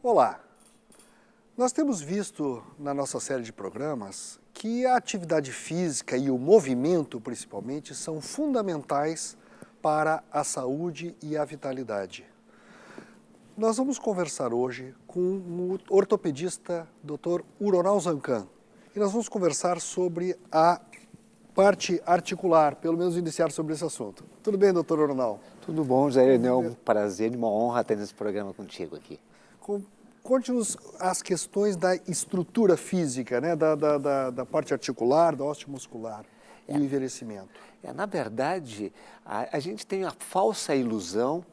Olá! Nós temos visto na nossa série de programas que a atividade física e o movimento, principalmente, são fundamentais para a saúde e a vitalidade. Nós vamos conversar hoje com o ortopedista Dr. Uronal Zancan e nós vamos conversar sobre a parte articular, pelo menos iniciar sobre esse assunto. Tudo bem, Dr. Uronal? Tudo bom, Jair. É um prazer e uma honra estar nesse programa contigo aqui. Conte-nos as questões da estrutura física, né? da parte articular, da osteomuscular e o envelhecimento. Na verdade, a gente tem a falsa ilusão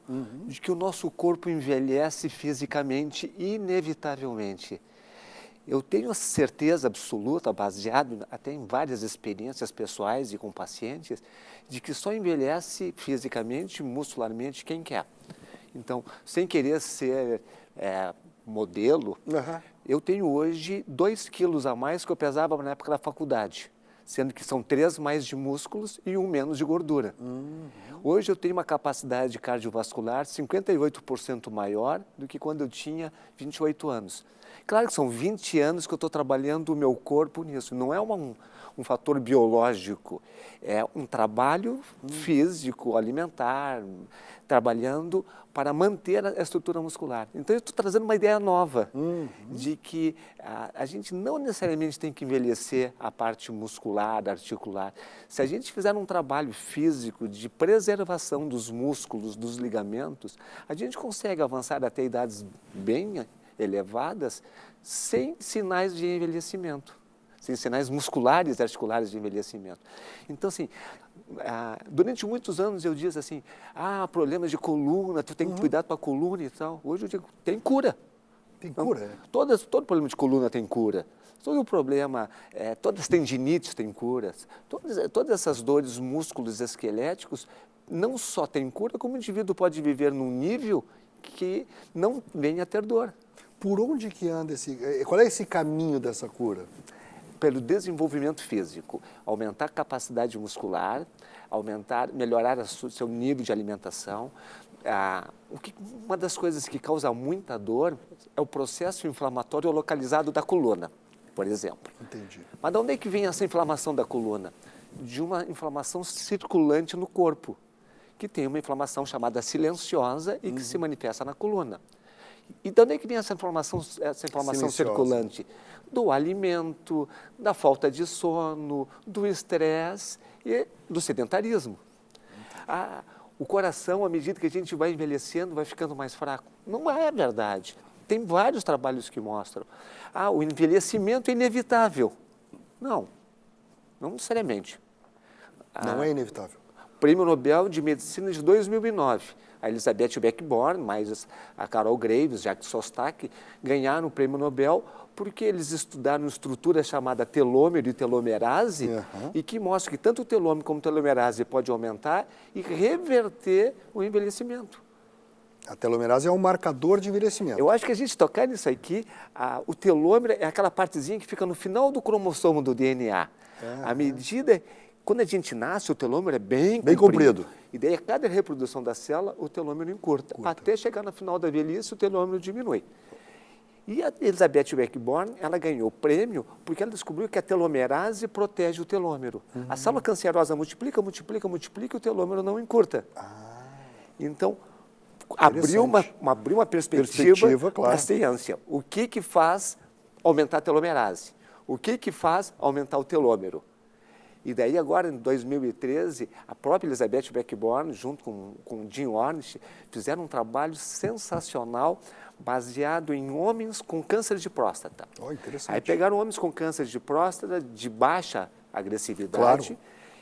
de que o nosso corpo envelhece fisicamente, inevitavelmente. Eu tenho a certeza absoluta, baseado até em várias experiências pessoais e com pacientes, de que só envelhece fisicamente, muscularmente, quem quer. Então, sem querer ser modelo, eu tenho hoje 2 quilos a mais que eu pesava na época da faculdade, sendo que são 3 mais de músculos e 1 menos de gordura. Hoje eu tenho uma capacidade cardiovascular 58% maior do que quando eu tinha 28 anos. Claro que são 20 anos que eu estou trabalhando o meu corpo nisso, não é um fator biológico, é um trabalho físico, alimentar, trabalhando para manter a estrutura muscular. Então eu estou trazendo uma ideia nova de que a gente não necessariamente tem que envelhecer a parte muscular, articular. Se a gente fizer um trabalho físico de preservação dos músculos, dos ligamentos, a gente consegue avançar até idades bem elevadas sem sinais de envelhecimento, sem sinais musculares e articulares de envelhecimento. Então, assim, durante muitos anos eu disse assim, problemas de coluna, tu tem que cuidar da tua coluna e tal. Hoje eu digo, tem cura. Tem cura? Então, todo problema de coluna tem cura. Todo problema, todas as tendinites têm curas. Todas essas dores, músculos esqueléticos, não só têm cura, como o indivíduo pode viver num nível que não venha a ter dor. Por onde que anda qual é esse caminho dessa cura? Pelo desenvolvimento físico, aumentar a capacidade muscular, melhorar o seu nível de alimentação. Uma das coisas que causa muita dor é o processo inflamatório localizado da coluna, por exemplo. Entendi. Mas de onde é que vem essa inflamação da coluna? De uma inflamação circulante no corpo, que tem uma inflamação chamada silenciosa e que se manifesta na coluna. E de onde é que vem essa inflamação circulante? Do alimento, da falta de sono, do estresse e do sedentarismo. O coração, à medida que a gente vai envelhecendo, vai ficando mais fraco. Não é verdade. Tem vários trabalhos que mostram. O envelhecimento é inevitável. Não necessariamente. Não é inevitável. Prêmio Nobel de Medicina de 2009. A Elizabeth Beckborn, mais a Carol Graves, Jacques Sostak, ganharam o Prêmio Nobel porque eles estudaram estrutura chamada telômero e telomerase e que mostra que tanto o telômero como a telomerase pode aumentar e reverter o envelhecimento. A telomerase é um marcador de envelhecimento. Eu acho que a gente tocar nisso aqui, o telômero é aquela partezinha que fica no final do cromossomo do DNA. À medida... Quando a gente nasce, o telômero é bem comprido. E daí, a cada reprodução da célula, o telômero encurta. Até chegar no final da velhice, o telômero diminui. E a Elizabeth Beckborn, ela ganhou o prêmio porque ela descobriu que a telomerase protege o telômero. A célula cancerosa multiplica e o telômero não encurta. Então, abriu uma perspectiva para a ciência. O que faz aumentar a telomerase? O que faz aumentar o telômero? E daí agora, em 2013, a própria Elizabeth Beckborn, junto com Jim Ornish, fizeram um trabalho sensacional baseado em homens com câncer de próstata. Interessante. Aí pegaram homens com câncer de próstata de baixa agressividade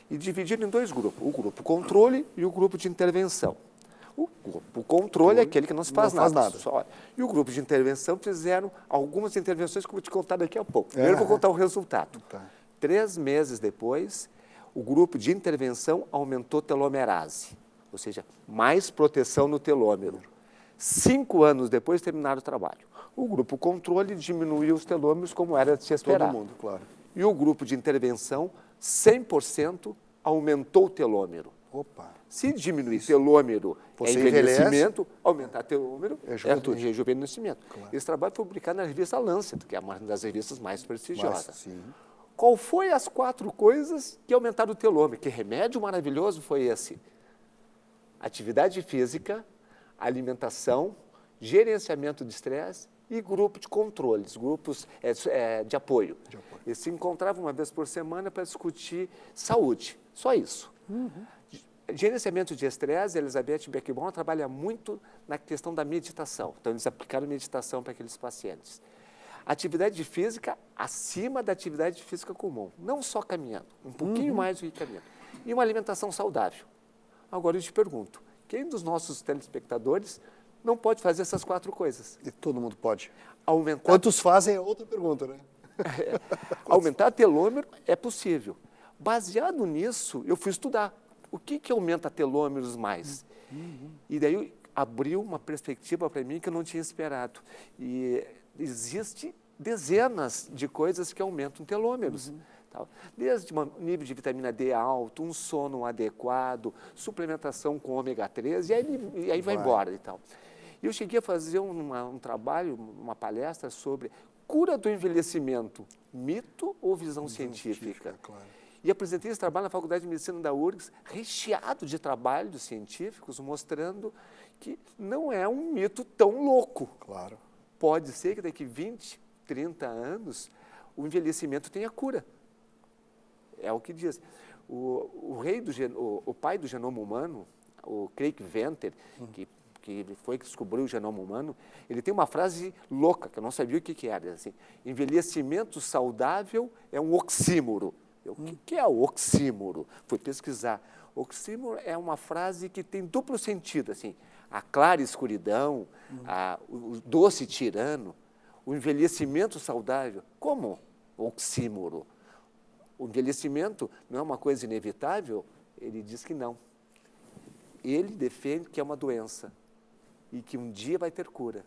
e dividiram em 2 grupos, o grupo controle e o grupo de intervenção. O grupo controle é aquele que não se faz nada. E o grupo de intervenção fizeram algumas intervenções que eu vou te contar daqui a pouco. Primeiro eu vou contar o resultado. 3 meses depois, o grupo de intervenção aumentou telomerase, ou seja, mais proteção no telômero. 5 anos depois terminaram o trabalho. O grupo controle diminuiu os telômeros como era de se esperar. Todo mundo, claro. E o grupo de intervenção, 100% aumentou o telômero. Opa. Se diminuir telômero Você envelhecimento, aumentar telômero é juventude. rejuvenescimento. Claro. Esse trabalho foi publicado na revista Lancet, que é uma das revistas mais prestigiosas. Sim. Qual foi as 4 coisas que aumentaram o telômero? Que remédio maravilhoso foi esse? Atividade física, alimentação, gerenciamento de estresse e grupo de controles, grupos de apoio. Eles se encontravam uma vez por semana para discutir saúde, só isso. Gerenciamento de estresse, Elizabeth Beckbaum trabalha muito na questão da meditação. Então, eles aplicaram meditação para aqueles pacientes. Atividade física acima da atividade física comum, não só caminhando, um pouquinho mais do que caminhando. E uma alimentação saudável. Agora eu te pergunto, quem dos nossos telespectadores não pode fazer essas 4 coisas? E todo mundo pode. Aumentar... Quantos fazem é outra pergunta, né? Aumentar telômero é possível. Baseado nisso, eu fui estudar. O que aumenta telômeros mais? E daí abriu uma perspectiva para mim que eu não tinha esperado. E existe dezenas de coisas que aumentam telômeros. Desde um nível de vitamina D alto, um sono adequado, suplementação com ômega 3, e aí vai embora e tal. E eu cheguei a fazer um trabalho, uma palestra sobre cura do envelhecimento, mito ou visão científica? Claro. E apresentei esse trabalho na Faculdade de Medicina da URGS, recheado de trabalhos científicos, mostrando que não é um mito tão louco. Claro. Pode ser que daqui 20, 30 anos, o envelhecimento tenha cura. É o que diz. O pai do genoma humano, o Craig Venter, que foi que descobriu o genoma humano, ele tem uma frase louca, que eu não sabia o que era. Assim, envelhecimento saudável é um oxímoro. O que é o oxímoro? Fui pesquisar. Oxímoro é uma frase que tem duplo sentido, assim, a clara escuridão, o doce tirano, o envelhecimento saudável. Como oxímoro? O envelhecimento não é uma coisa inevitável? Ele diz que não. Ele defende que é uma doença e que um dia vai ter cura.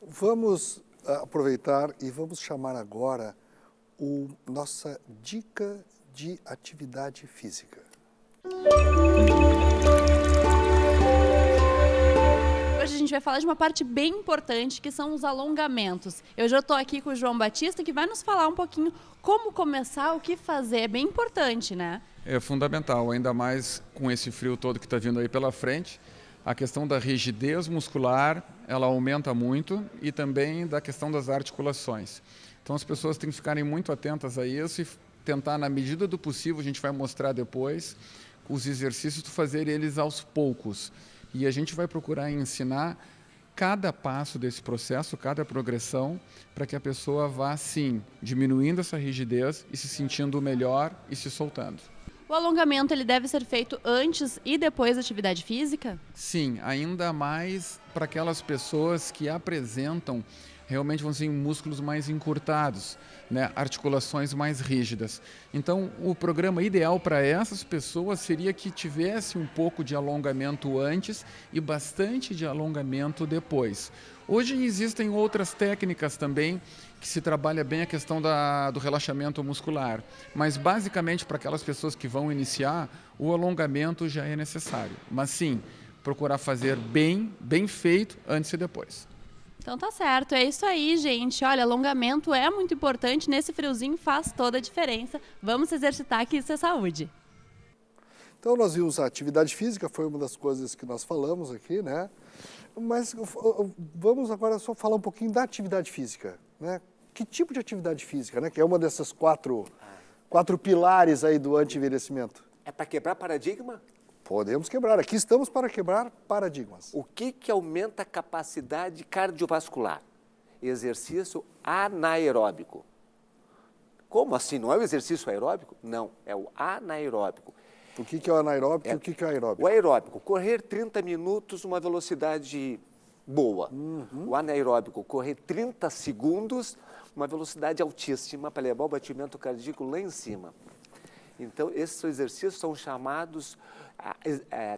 Vamos aproveitar e vamos chamar agora nossa dica de atividade física. Hoje a gente vai falar de uma parte bem importante, que são os alongamentos. Eu já estou aqui com o João Batista, que vai nos falar um pouquinho como começar, o que fazer. É bem importante, né? É fundamental, ainda mais com esse frio todo que está vindo aí pela frente. A questão da rigidez muscular, ela aumenta muito, e também da questão das articulações. Então as pessoas têm que ficarem muito atentas a isso e tentar, na medida do possível, a gente vai mostrar depois, os exercícios, de fazer eles aos poucos. E a gente vai procurar ensinar cada passo desse processo, cada progressão, para que a pessoa vá, sim, diminuindo essa rigidez e se sentindo melhor e se soltando. O alongamento ele deve ser feito antes e depois da atividade física? Sim, ainda mais para aquelas pessoas que apresentam realmente, vamos dizer, músculos mais encurtados, né? Articulações mais rígidas. Então, o programa ideal para essas pessoas seria que tivesse um pouco de alongamento antes e bastante de alongamento depois. Hoje existem outras técnicas também que se trabalha bem a questão do relaxamento muscular, mas basicamente para aquelas pessoas que vão iniciar, o alongamento já é necessário. Mas sim, procurar fazer bem feito antes e depois. Então tá certo, é isso aí, gente. Olha, alongamento é muito importante, nesse friozinho faz toda a diferença. Vamos se exercitar, que isso é saúde. Então nós vimos a atividade física, foi uma das coisas que nós falamos aqui, né? Mas vamos agora só falar um pouquinho da atividade física, né? Que tipo de atividade física, né? Que é uma dessas quatro pilares aí do anti-envelhecimento. É para quebrar paradigma? Podemos quebrar. Aqui estamos para quebrar paradigmas. O que aumenta a capacidade cardiovascular? Exercício anaeróbico. Como assim? Não é o exercício aeróbico? Não, é o anaeróbico. O que é o anaeróbico e o que é o aeróbico? O aeróbico, correr 30 minutos uma velocidade boa. O anaeróbico, correr 30 segundos uma velocidade altíssima para levar o batimento cardíaco lá em cima. Então, esses exercícios são chamados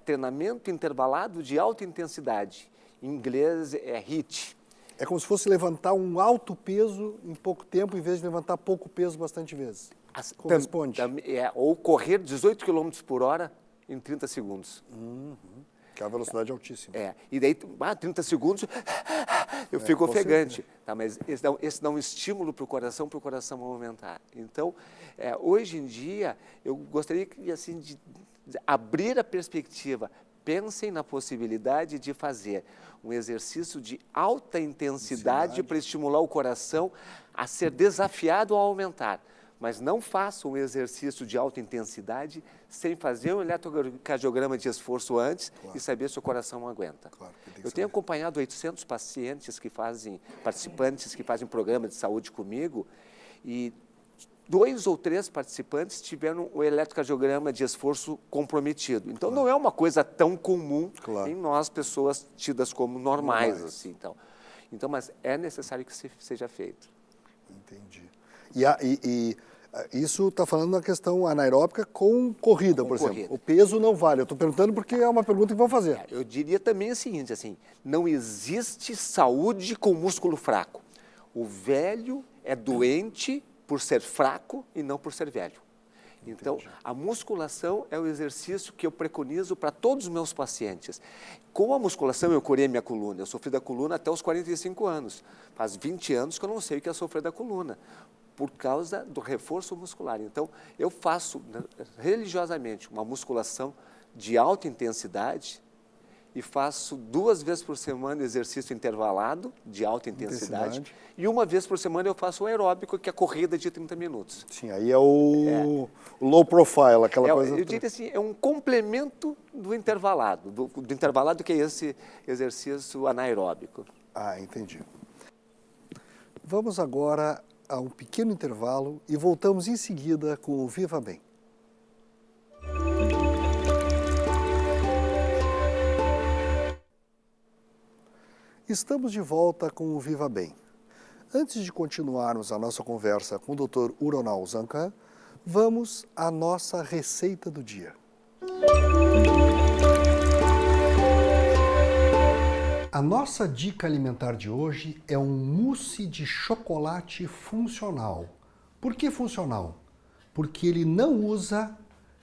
treinamento intervalado de alta intensidade. Em inglês é HIIT. É como se fosse levantar um alto peso em pouco tempo, em vez de levantar pouco peso bastante vezes. Corresponde. Ou correr 18 km por hora em 30 segundos. Que a velocidade é altíssima. E daí, 30 segundos, eu fico ofegante. Tá, mas esse dá um estímulo para o coração aumentar. Então, hoje em dia, eu gostaria assim, de abrir a perspectiva. Pensem na possibilidade de fazer um exercício de alta intensidade para estimular o coração a ser desafiado a aumentar. Mas não faça um exercício de alta intensidade sem fazer um eletrocardiograma de esforço antes e saber se o coração aguenta. Eu tenho acompanhado 800 participantes que fazem programa de saúde comigo, e 2 ou 3 participantes tiveram o eletrocardiograma de esforço comprometido. Então, não é uma coisa tão comum em nós, pessoas tidas como normais. Assim, então, mas é necessário que seja feito. Entendi. E isso está falando na questão anaeróbica com corrida, por exemplo. O peso não vale. Eu estou perguntando porque é uma pergunta que vão fazer. Eu diria também o seguinte, assim, não existe saúde com músculo fraco. O velho é doente por ser fraco e não por ser velho. Então, a musculação é o exercício que eu preconizo para todos os meus pacientes. Com a musculação, eu curei minha coluna. Eu sofri da coluna até os 45 anos. Faz 20 anos que eu não sei o que é sofrer da coluna, por causa do reforço muscular. Então, eu faço religiosamente uma musculação de alta intensidade e faço 2 vezes por semana exercício intervalado de alta intensidade. E 1 vez por semana eu faço o aeróbico, que é a corrida de 30 minutos. Sim, aí é o low profile, aquela coisa... Eu diria assim, é um complemento do intervalado, do intervalado que é esse exercício anaeróbico. Entendi. Vamos agora a um pequeno intervalo e voltamos em seguida com o Viva Bem. Estamos de volta com o Viva Bem. Antes de continuarmos a nossa conversa com o Dr. Uronal Zancan, vamos à nossa receita do dia. A nossa dica alimentar de hoje é um mousse de chocolate funcional. Por que funcional? Porque ele não usa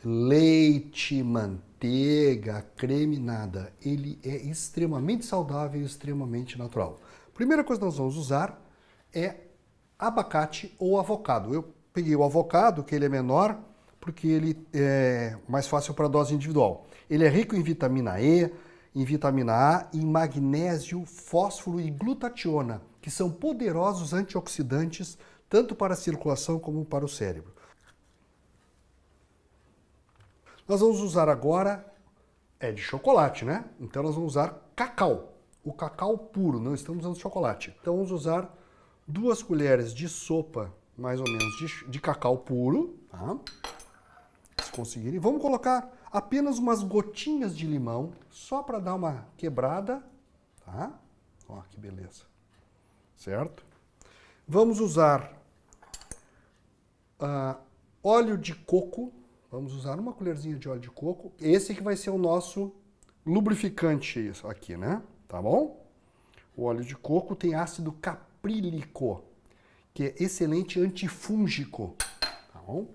leite, manteiga, creme, nada. Ele é extremamente saudável e extremamente natural. Primeira coisa que nós vamos usar é abacate ou avocado. Eu peguei o avocado, que ele é menor, porque ele é mais fácil para dose individual. Ele é rico em vitamina E, em vitamina A, em magnésio, fósforo e glutationa, que são poderosos antioxidantes tanto para a circulação como para o cérebro. Nós vamos usar agora, de chocolate, né? Então nós vamos usar cacau, o cacau puro, não estamos usando chocolate. Então vamos usar 2 colheres de sopa, mais ou menos, de cacau puro, tá? Se conseguirem. Vamos colocar apenas umas gotinhas de limão, só para dar uma quebrada, tá? Ó, que beleza. Certo? Vamos usar óleo de coco. Vamos usar uma colherzinha de óleo de coco. Esse que vai ser o nosso lubrificante aqui, né? Tá bom? O óleo de coco tem ácido caprílico, que é excelente antifúngico. Tá bom?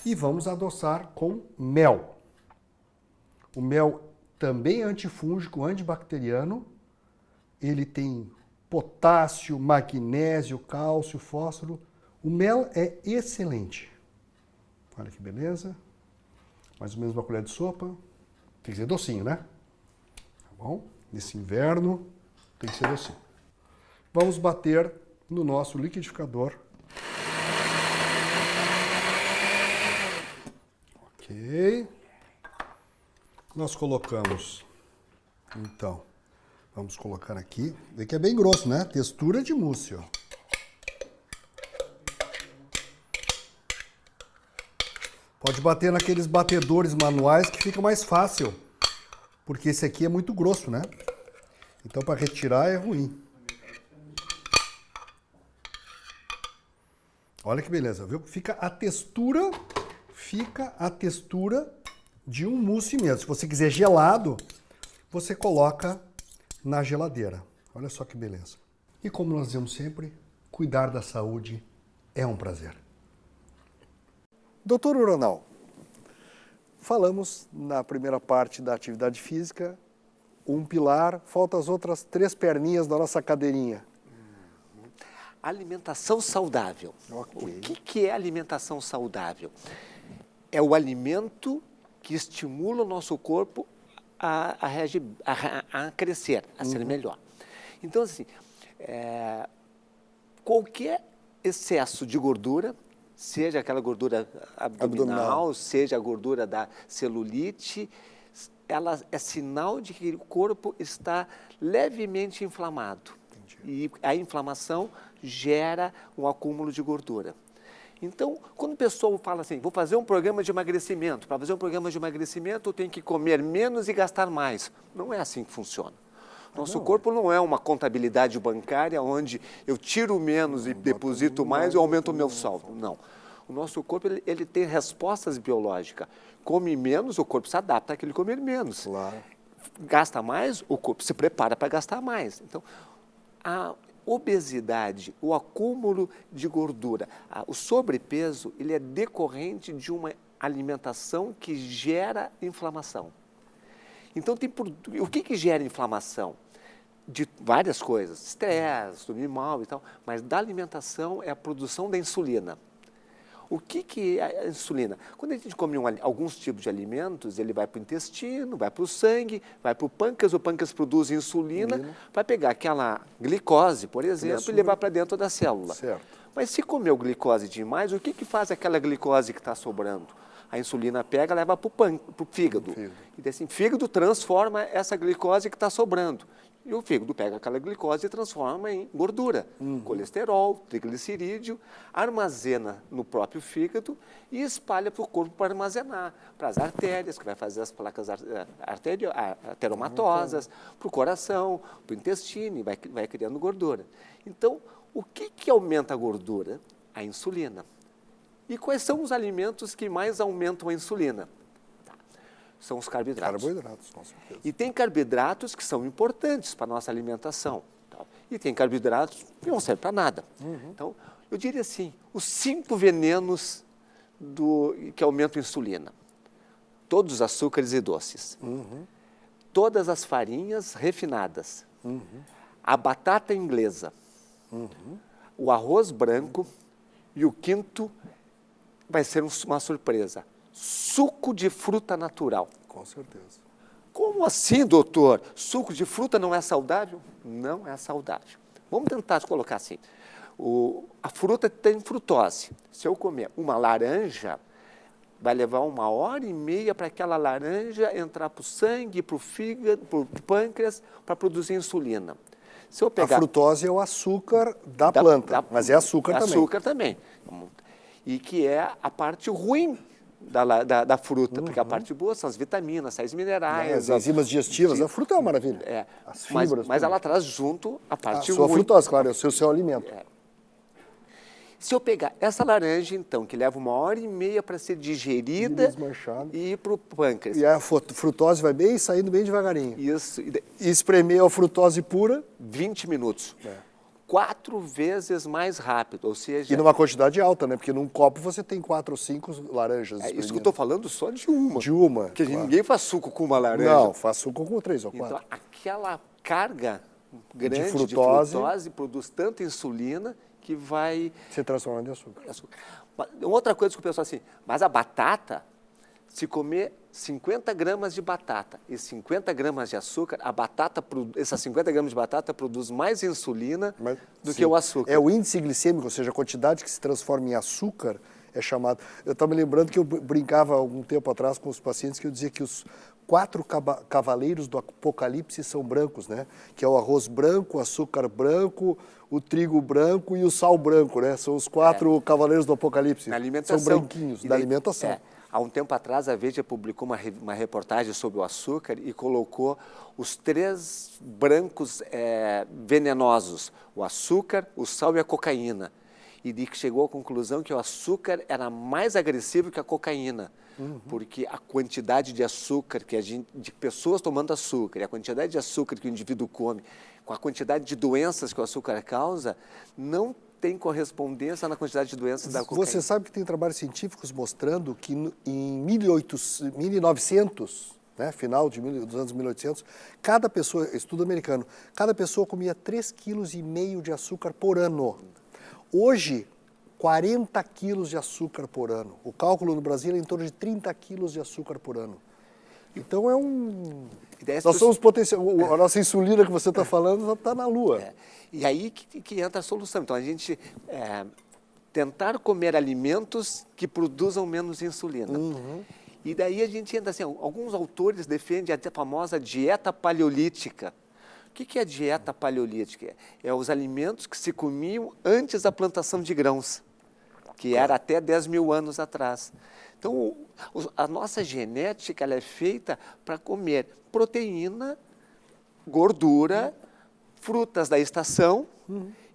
E vamos adoçar com mel. O mel também é antifúngico, antibacteriano. Ele tem potássio, magnésio, cálcio, fósforo. O mel é excelente. Olha que beleza. Mais ou menos uma colher de sopa. Tem que ser docinho, né? Tá bom? Nesse inverno tem que ser docinho. Vamos bater no nosso liquidificador. Ok. Nós colocamos, então, vamos colocar aqui. Vê que é bem grosso, né? Textura de mousse, ó. Pode bater naqueles batedores manuais que fica mais fácil, porque esse aqui é muito grosso, né? Então, para retirar é ruim. Olha que beleza, viu? Fica a textura de um mousse mesmo. Se você quiser gelado, você coloca na geladeira. Olha só que beleza. E como nós dizemos sempre, cuidar da saúde é um prazer. Doutor Uronal, falamos na primeira parte da atividade física, um pilar, faltam as outras 3 perninhas da nossa cadeirinha. Alimentação saudável. Ok. O que é alimentação saudável? É o alimento que estimula o nosso corpo a crescer, a ser melhor. Então, assim, qualquer excesso de gordura, seja aquela gordura abdominal, seja a gordura da celulite, ela é sinal de que o corpo está levemente inflamado. E a inflamação gera um acúmulo de gordura. Então, quando o pessoal fala assim, vou fazer um programa de emagrecimento, para fazer um programa de emagrecimento eu tenho que comer menos e gastar mais. Não é assim que funciona. Nosso corpo não é uma contabilidade bancária onde eu tiro menos e deposito mais e aumento o meu saldo. Não. O nosso corpo ele tem respostas biológicas. Come menos, o corpo se adapta àquele comer menos. Claro. Gasta mais, o corpo se prepara para gastar mais. Então, a obesidade, o acúmulo de gordura, o sobrepeso, ele é decorrente de uma alimentação que gera inflamação. Então, o que gera inflamação? De várias coisas, estresse, dormir mal e tal, mas da alimentação é a produção da insulina. O que é a insulina? Quando a gente come alguns tipos de alimentos, ele vai para o intestino, vai para o sangue, vai para o pâncreas produz insulina, vai pegar aquela glicose, por exemplo, e levar para dentro da célula. Certo. Mas se comeu glicose demais, o que faz aquela glicose que está sobrando? A insulina pega e leva para o fígado. E assim, o fígado transforma essa glicose que está sobrando. E o fígado pega aquela glicose e transforma em gordura, colesterol, triglicerídeo, armazena no próprio fígado e espalha para o corpo para armazenar, para as artérias, que vai fazer as placas ateromatosas, para o coração, para o intestino, e vai criando gordura. Então, o que aumenta a gordura? A insulina. E quais são os alimentos que mais aumentam a insulina? São os carboidratos. Carboidratos, com certeza. E tem carboidratos que são importantes para a nossa alimentação. E tem carboidratos que não servem para nada. Então, eu diria assim, os 5 venenos que aumentam a insulina. Todos os açúcares e doces. Todas as farinhas refinadas. A batata inglesa. O arroz branco. E o quinto vai ser uma surpresa. Suco de fruta natural. Com certeza. Como assim, doutor? Suco de fruta não é saudável? Não é saudável. Vamos tentar colocar assim. A fruta tem frutose. Se eu comer uma laranja, vai levar 1h30 para aquela laranja entrar para o sangue, para o fígado, para o pâncreas, para produzir insulina. Se eu pegar... A frutose é o açúcar da planta, mas é açúcar também. Açúcar também. E que é a parte ruim da fruta, porque a parte boa são as vitaminas, sais minerais. As enzimas digestivas, a fruta é uma maravilha. As fibras, mas ela traz junto a parte ruim. A sua frutose, claro, é o seu alimento. Se eu pegar essa laranja, então, que leva 1h30 para ser digerida e ir para o pâncreas. E a frutose vai bem saindo bem devagarinho. Isso. E espremer a frutose pura? 20 minutos. 4 vezes mais rápido, ou seja... E numa quantidade alta, né? Porque num copo você tem 4 ou 5 laranjas. É isso que eu estou falando só de uma. De uma. Porque ninguém faz suco com uma laranja. Não, faz suco com 3 ou 4. Então, aquela carga grande de frutose produz tanta insulina que vai... Se transforma em açúcar. Outra coisa que o pessoal assim, mas a batata, se comer 50 gramas de batata e 50 gramas de açúcar, essas 50 gramas de batata produz mais insulina do que o açúcar. É o índice glicêmico, ou seja, a quantidade que se transforma em açúcar é chamado... Eu estava me lembrando que eu brincava algum tempo atrás com os pacientes que eu dizia que os 4 cavaleiros do apocalipse são brancos, né? Que é o arroz branco, o açúcar branco, o trigo branco e o sal branco, né? São os 4 cavaleiros do apocalipse. Na alimentação. São branquinhos, da alimentação. Há um tempo atrás, a Veja publicou uma reportagem sobre o açúcar e colocou os 3 brancos venenosos, o açúcar, o sal e a cocaína. E chegou à conclusão que o açúcar era mais agressivo que a cocaína, porque a quantidade de açúcar de pessoas tomando açúcar e a quantidade de açúcar que o indivíduo come, com a quantidade de doenças que o açúcar causa, não tem correspondência na quantidade de doenças da cocaína. Você sabe que tem trabalhos científicos mostrando que em 1900, né, final dos anos 1800, cada pessoa, estudo americano, cada pessoa comia 3,5 kg de açúcar por ano. Hoje, 40 quilos de açúcar por ano. O cálculo no Brasil é em torno de 30 quilos de açúcar por ano. Então é um... Nós somos potencial. A nossa insulina que você está falando está na lua. E aí que entra a solução. Então, a gente tentar comer alimentos que produzam menos insulina. E daí a gente entra assim, alguns autores defendem a famosa dieta paleolítica. O que é a dieta paleolítica? É os alimentos que se comiam antes da plantação de grãos, que era até 10 mil anos atrás. Então, a nossa genética ela é feita para comer proteína, gordura, frutas da estação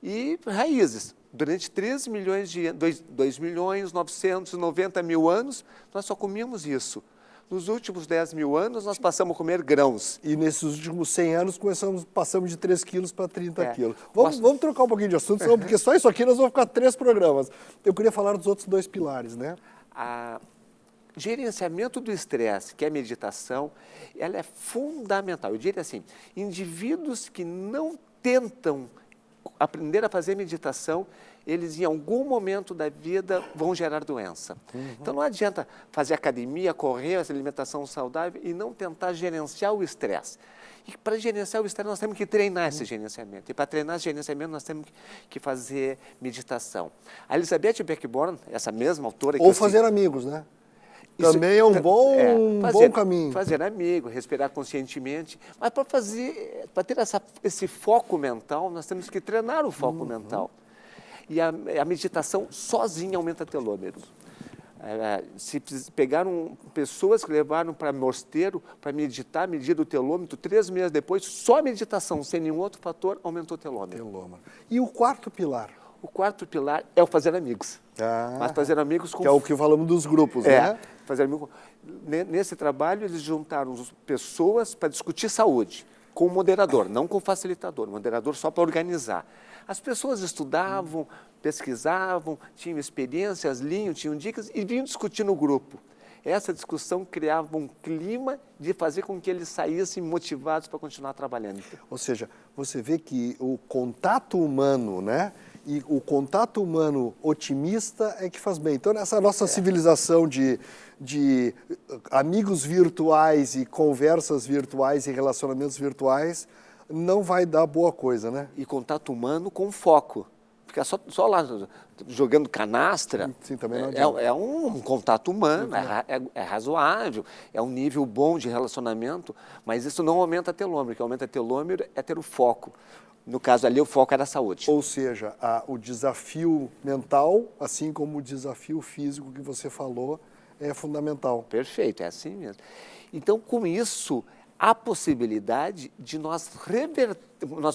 e raízes. Durante 2.990.000 anos, nós só comíamos isso. Nos últimos 10 mil anos, nós passamos a comer grãos. E nesses últimos 100 anos, passamos de 3 quilos para 30 quilos. Vamos trocar um pouquinho de assunto, senão, porque só isso aqui nós vamos ficar 3 programas. Eu queria falar dos outros 2 pilares, né? Gerenciamento do estresse, que é a meditação, ela é fundamental. Eu diria assim, indivíduos que não tentam aprender a fazer meditação, eles em algum momento da vida vão gerar doença. Então não adianta fazer academia, correr, essa alimentação saudável e não tentar gerenciar o estresse. E para gerenciar o estresse nós temos que treinar esse gerenciamento. E para treinar esse gerenciamento nós temos que fazer meditação. A Elizabeth Beckborn, essa mesma autora... Ou fazer amigos, né? Também é um bom caminho. Fazer amigo, respirar conscientemente. Mas para ter esse foco mental, nós temos que treinar o foco mental. E a meditação sozinha aumenta telômeros. Se pegaram pessoas que levaram para mosteiro para meditar, medir o telômetro, 3 meses depois, só a meditação, sem nenhum outro fator, aumentou o telômetro. E o quarto pilar? O quarto pilar é o fazer amigos. Mas fazer amigos com... Que é o que falamos dos grupos, né? Fazer amigos. Nesse trabalho, eles juntaram pessoas para discutir saúde, com o moderador, não com o facilitador. O moderador só para organizar. As pessoas estudavam, pesquisavam, tinham experiências, liam, tinham dicas e vinham discutir no grupo. Essa discussão criava um clima de fazer com que eles saíssem motivados para continuar trabalhando. Ou seja, você vê que o contato humano, né? E o contato humano otimista é que faz bem. Então, nessa nossa civilização de amigos virtuais e conversas virtuais e relacionamentos virtuais, não vai dar boa coisa, né? E contato humano com foco. Ficar só lá jogando canastra. Sim, também não adianta. É um contato humano, é razoável, é um nível bom de relacionamento, mas isso não aumenta telômero. O que aumenta telômero é ter o foco. No caso ali, o foco era a saúde. Ou seja, o desafio mental, assim como o desafio físico que você falou, é fundamental. Perfeito, é assim mesmo. Então, com isso, há possibilidade de nós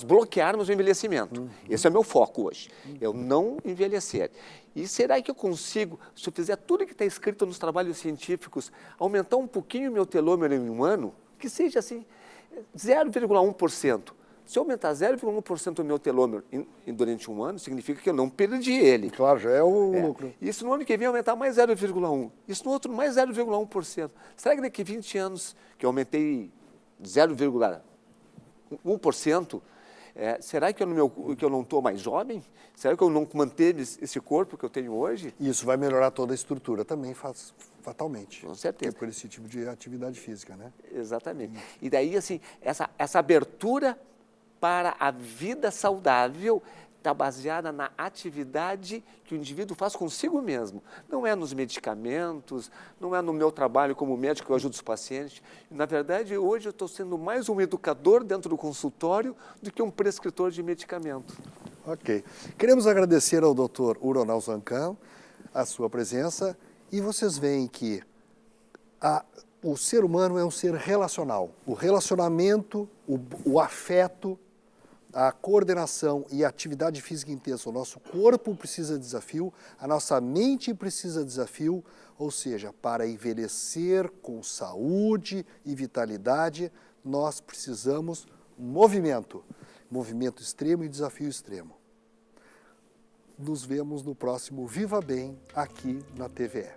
bloquearmos o envelhecimento. Esse é o meu foco hoje, eu não envelhecer. E será que eu consigo, se eu fizer tudo que está escrito nos trabalhos científicos, aumentar um pouquinho o meu telômero em um ano? Que seja assim, 0,1%. Se eu aumentar 0,1% o meu telômero durante um ano, significa que eu não perdi ele. Claro, já é o lucro. Isso no ano que vem aumentar mais 0,1%. Isso no outro mais 0,1%. Será que daqui a 20 anos que eu aumentei 0,1%, será que eu não estou mais jovem? Será que eu não manteve esse corpo que eu tenho hoje? Isso vai melhorar toda a estrutura também, fatalmente. Com certeza. Por esse tipo de atividade física, né? Exatamente. E daí, assim, essa abertura para a vida saudável está baseada na atividade que o indivíduo faz consigo mesmo. Não é nos medicamentos, não é no meu trabalho como médico que eu ajudo os pacientes. Na verdade, hoje eu estou sendo mais um educador dentro do consultório do que um prescritor de medicamento. Ok. Queremos agradecer ao Dr. Uronal Zancan a sua presença e vocês veem que o ser humano é um ser relacional. O relacionamento, o afeto, a coordenação e a atividade física intensa. O nosso corpo precisa de desafio, a nossa mente precisa de desafio, ou seja, para envelhecer com saúde e vitalidade, nós precisamos movimento. movimento extremo e desafio extremo. Nos vemos no próximo Viva Bem aqui na TVE.